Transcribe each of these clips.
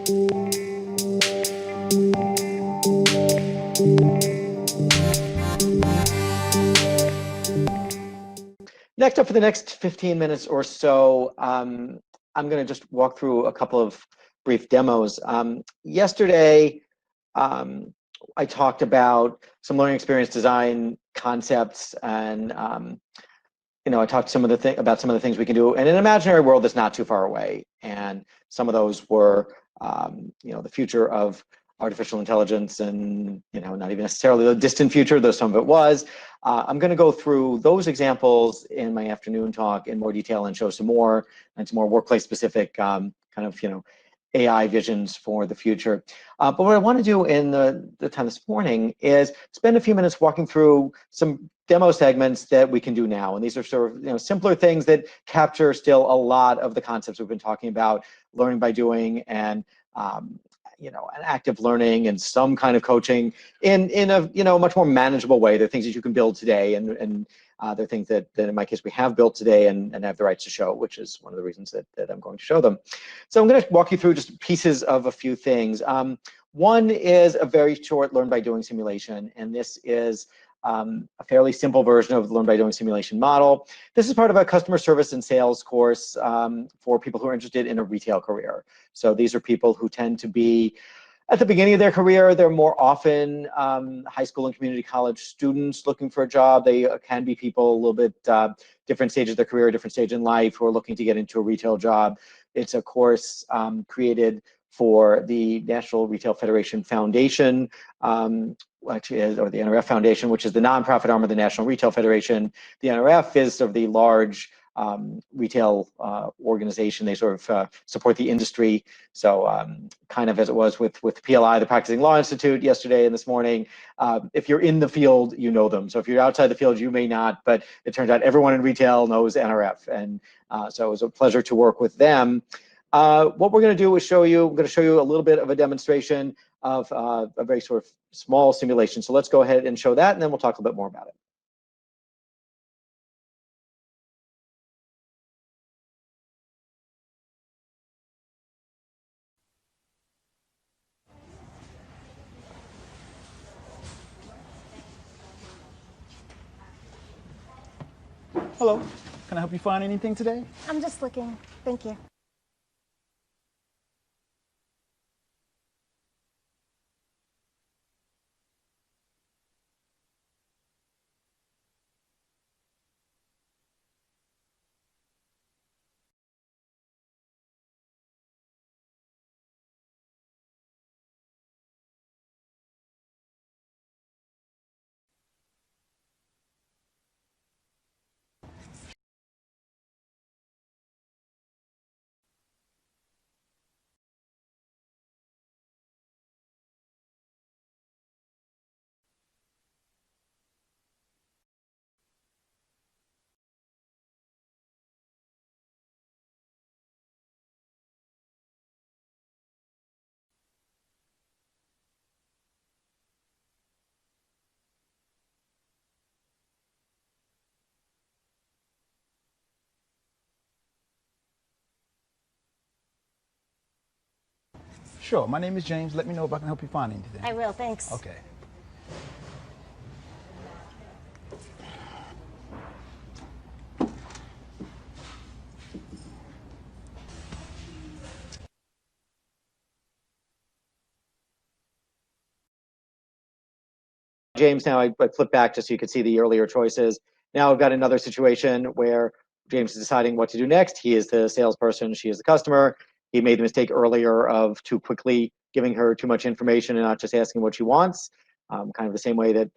Next up, for the next 15 minutes or so, I'm going to just walk through a couple of brief demos. Yesterday, I talked about some learning experience design concepts, and I talked about some of the things we can do in an imaginary world that's not too far away. And some of those were, the future of artificial intelligence, and not even necessarily the distant future, though some of it was. I'm going to go through those examples in my afternoon talk in more detail and show some more workplace specific AI visions for the future. But what I want to do in the time this morning is spend a few minutes walking through some demo segments that we can do now. And these are sort of simpler things that capture still a lot of the concepts we've been talking about, learning by doing, and an active learning and some kind of coaching in a much more manageable way. They're things that you can build today, and they're things that in my case we have built today and have the rights to show, which is one of the reasons that I'm going to show them. So I'm going to walk you through just pieces of a few things. One is a very short learn by doing simulation, and this is a fairly simple version of the learn by doing simulation model. This is part of a customer service and sales course for people who are interested in a retail career. So these are people who tend to be at the beginning of their career. They're more often high school and community college students looking for a job. They can be people a little bit different stages of their career, different stage in life, who are looking to get into a retail job. It's a course created for the National Retail Federation Foundation, which is, or the NRF Foundation, which is the nonprofit arm of the National Retail Federation. The NRF is sort of the large retail organization. They sort of support the industry. So kind of as it was with PLI, the Practicing Law Institute, yesterday and this morning, if you're in the field, you know them. So if you're outside the field, you may not, but it turns out everyone in retail knows NRF. And so it was a pleasure to work with them. What we're going to do is I'm going to show you a little bit of a demonstration of a very sort of small simulation. So let's go ahead and show that, and then we'll talk a little bit more about it. Hello, can I help you find anything today? I'm just looking. Thank you. Sure, my name is James. Let me know if I can help you find anything. I will, thanks. Okay. James, now I flip back just so you can see the earlier choices. Now I've got another situation where James is deciding what to do next. He is the salesperson, she is the customer. He made the mistake earlier of too quickly giving her too much information and not just asking what she wants. Kind of the same way that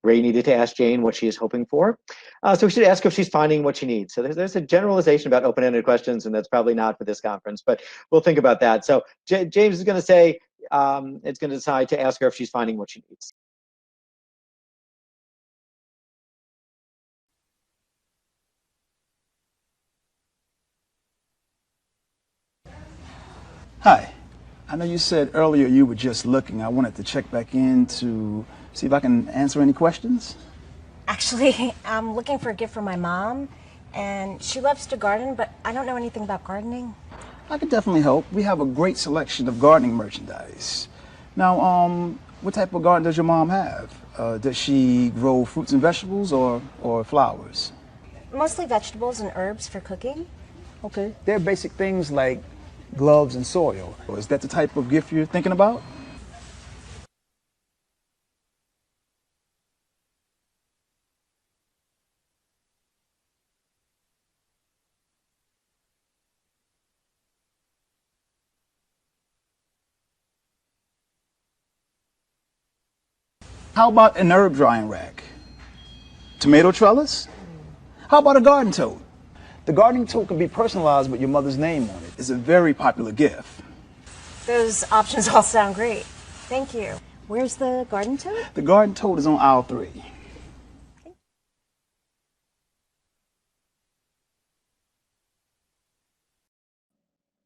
Ray needed to ask Jane what she is hoping for. So we should ask if she's finding what she needs. So there's a generalization about open-ended questions, and that's probably not for this conference, but we'll think about that. So James is going to say, it's going to decide to ask her if she's finding what she needs. Hi, I know you said earlier you were just looking. I wanted to check back in to see if I can answer any questions. Actually, I'm looking for a gift for my mom, and she loves to garden, but I don't know anything about gardening. I could definitely help. We have a great selection of gardening merchandise. Now, what type of garden does your mom have? Does she grow fruits and vegetables or flowers? Mostly vegetables and herbs for cooking. Okay. They're basic things like gloves and soil. Is that the type of gift you're thinking about? How about an herb drying rack? Tomato trellis? How about a garden tote? The gardening tote can be personalized with your mother's name on it. It's a very popular gift. Those options all sound great. Thank you. Where's the garden tote? The garden tote is on aisle 3.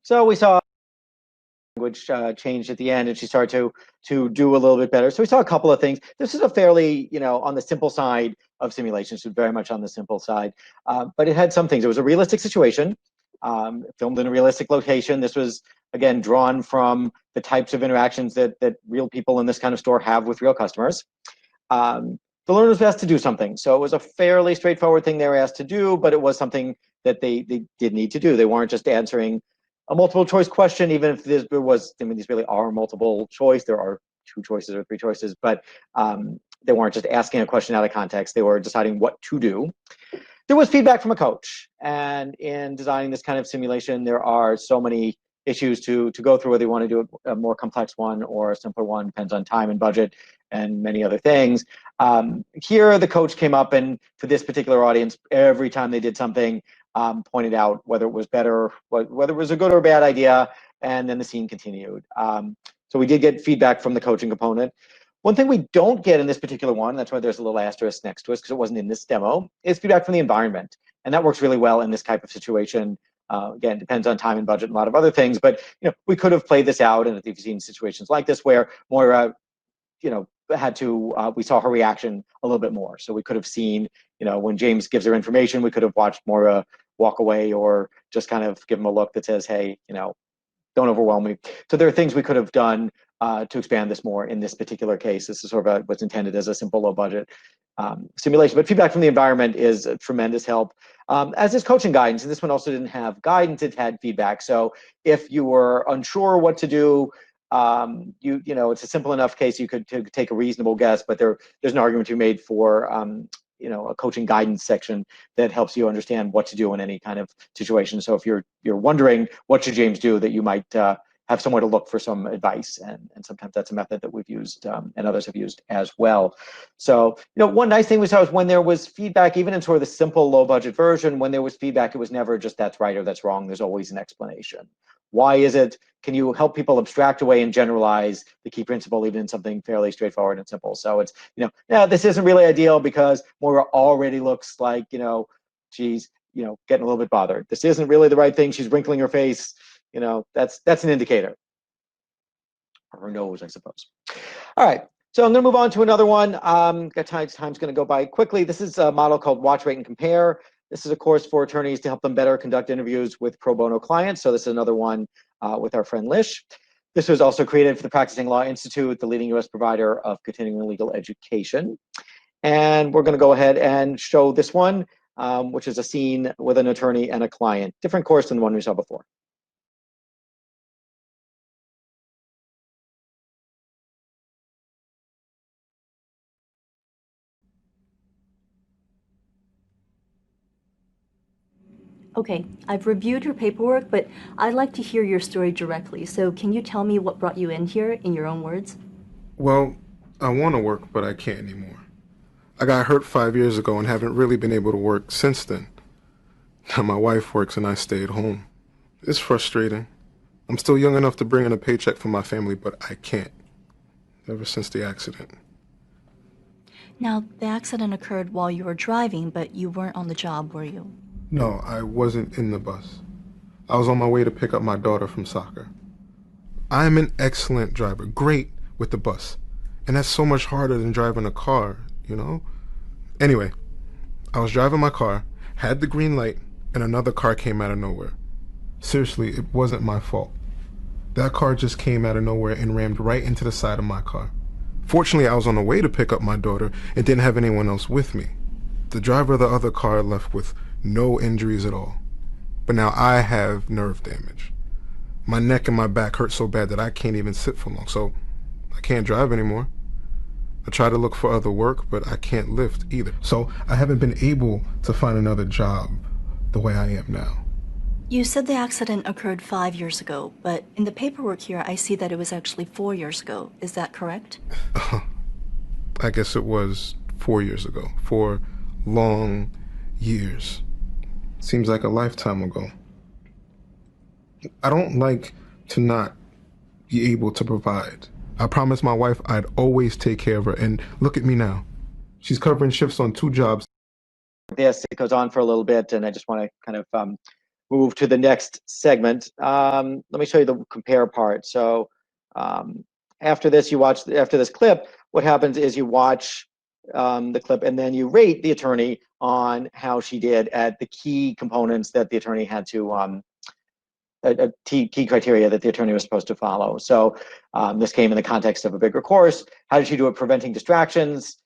So we saw language changed at the end, and she started to do a little bit better. So we saw a couple of things. This is a fairly, on the simple side of simulations, so very much on the simple side. But it had some things. It was a realistic situation, filmed in a realistic location. This was, again, drawn from the types of interactions that real people in this kind of store have with real customers. The learner was asked to do something. So it was a fairly straightforward thing they were asked to do, but it was something that they did need to do. They weren't just answering a multiple choice question, even if these really are multiple choice. There are 2 choices or 3 choices, but they weren't just asking a question out of context. They were deciding what to do. There was feedback from a coach. And in designing this kind of simulation, there are so many issues to go through, whether you want to do a more complex one or a simpler one, depends on time and budget and many other things. Here, the coach came up, and for this particular audience, every time they did something, pointed out whether it was better, whether it was a good or bad idea, and then the scene continued. So we did get feedback from the coaching component. One thing we don't get in this particular one, that's why there's a little asterisk next to us because it wasn't in this demo, is feedback from the environment. And that works really well in this type of situation. Again, depends on time and budget and a lot of other things, but we could have played this out, and if you've seen situations like this where Moira, had to, we saw her reaction a little bit more. So we could have seen, when James gives her information, we could have watched Moira walk away or just kind of give him a look that says, hey, don't overwhelm me. So there are things we could have done to expand this more in this particular case. This is sort of what's intended as a simple low budget simulation, but feedback from the environment is a tremendous help. As is coaching guidance, and this one also didn't have guidance, it had feedback. So if you were unsure what to do, it's a simple enough case you could take a reasonable guess, but there's an argument to be made for a coaching guidance section that helps you understand what to do in any kind of situation. So if you're wondering what should James do, that you might have somewhere to look for some advice, and sometimes that's a method that we've used and others have used as well. So one nice thing we saw is when there was feedback, even in sort of the simple low budget version, when there was feedback, it was never just that's right or that's wrong. There's always an explanation. Why is it? Can you help people abstract away and generalize the key principle even in something fairly straightforward and simple? So it's, this isn't really ideal because Moira already looks like, she's, getting a little bit bothered. This isn't really the right thing. She's wrinkling her face. That's an indicator. Or her nose, I suppose. All right. So I'm going to move on to another one. Time's going to go by quickly. This is a model called Watch, Rate, and Compare. This is a course for attorneys to help them better conduct interviews with pro bono clients. So this is another one with our friend Lish. This was also created for the Practicing Law Institute, the leading U.S. provider of continuing legal education. And we're going to go ahead and show this one, which is a scene with an attorney and a client. Different course than the one we saw before. Okay, I've reviewed your paperwork, but I'd like to hear your story directly. So can you tell me what brought you in here in your own words? Well, I want to work, but I can't anymore. I got hurt 5 years ago and haven't really been able to work since then. Now my wife works and I stay at home. It's frustrating. I'm still young enough to bring in a paycheck for my family, but I can't. Ever since the accident. Now, the accident occurred while you were driving, but you weren't on the job, were you? No, I wasn't in the bus. I was on my way to pick up my daughter from soccer. I'm an excellent driver, great with the bus. And that's so much harder than driving a car, Anyway, I was driving my car, had the green light, and another car came out of nowhere. Seriously, it wasn't my fault. That car just came out of nowhere and rammed right into the side of my car. Fortunately, I was on the way to pick up my daughter and didn't have anyone else with me. The driver of the other car left with no injuries at all. But now I have nerve damage. My neck and my back hurt so bad that I can't even sit for long, so I can't drive anymore. I try to look for other work, but I can't lift either. So I haven't been able to find another job the way I am now. You said the accident occurred 5 years ago, but in the paperwork here, I see that it was actually 4 years ago. Is that correct? I guess it was 4 years ago. 4 long years. Seems like a lifetime ago. I don't like to not be able to provide. I promised my wife I'd always take care of her, and look at me now. She's covering shifts on 2 jobs. This, it goes on for a little bit, and I just want to kind of move to the next segment. Let me show you the compare part. So after this, after this clip, what happens is you watch the clip and then you rate the attorney on how she did at the key components that the attorney had to, key criteria that the attorney was supposed to follow. So this came in the context of a bigger course. How did she do at preventing distractions?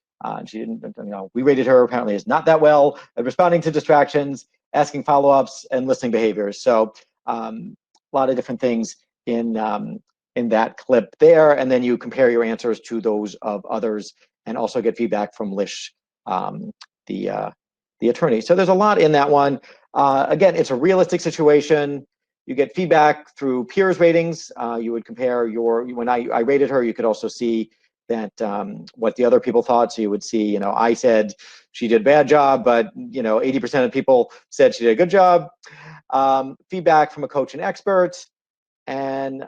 She didn't, we rated her apparently as not that well at responding to distractions, asking follow-ups, and listening behaviors. So a lot of different things in that clip there, and then you compare your answers to those of others, and also get feedback from Lish, the attorney. So there's a lot in that one. Again, it's a realistic situation. You get feedback through peers ratings. You would compare when I rated her, you could also see that what the other people thought. So you would see, I said she did a bad job, but 80% of people said she did a good job. Feedback from a coach and expert, and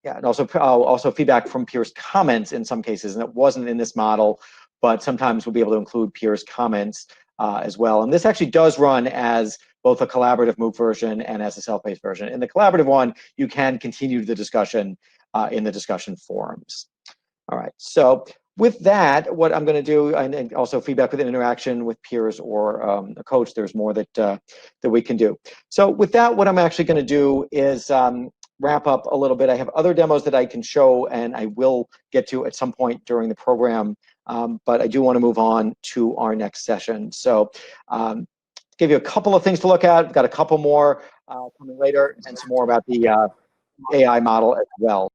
and also feedback from peers' comments in some cases, and it wasn't in this model, but sometimes we'll be able to include peers' comments as well. And this actually does run as both a collaborative MOOC version and as a self-paced version. In the collaborative one, you can continue the discussion in the discussion forums. All right, so with that, what I'm going to do, and also feedback with an interaction with peers or a coach, there's more that we can do. So with that, what I'm actually going to do is wrap up a little bit. I have other demos that I can show, and I will get to at some point during the program, but I do want to move on to our next session. So give you a couple of things to look at. We've got a couple more coming later, and some more about the AI model as well.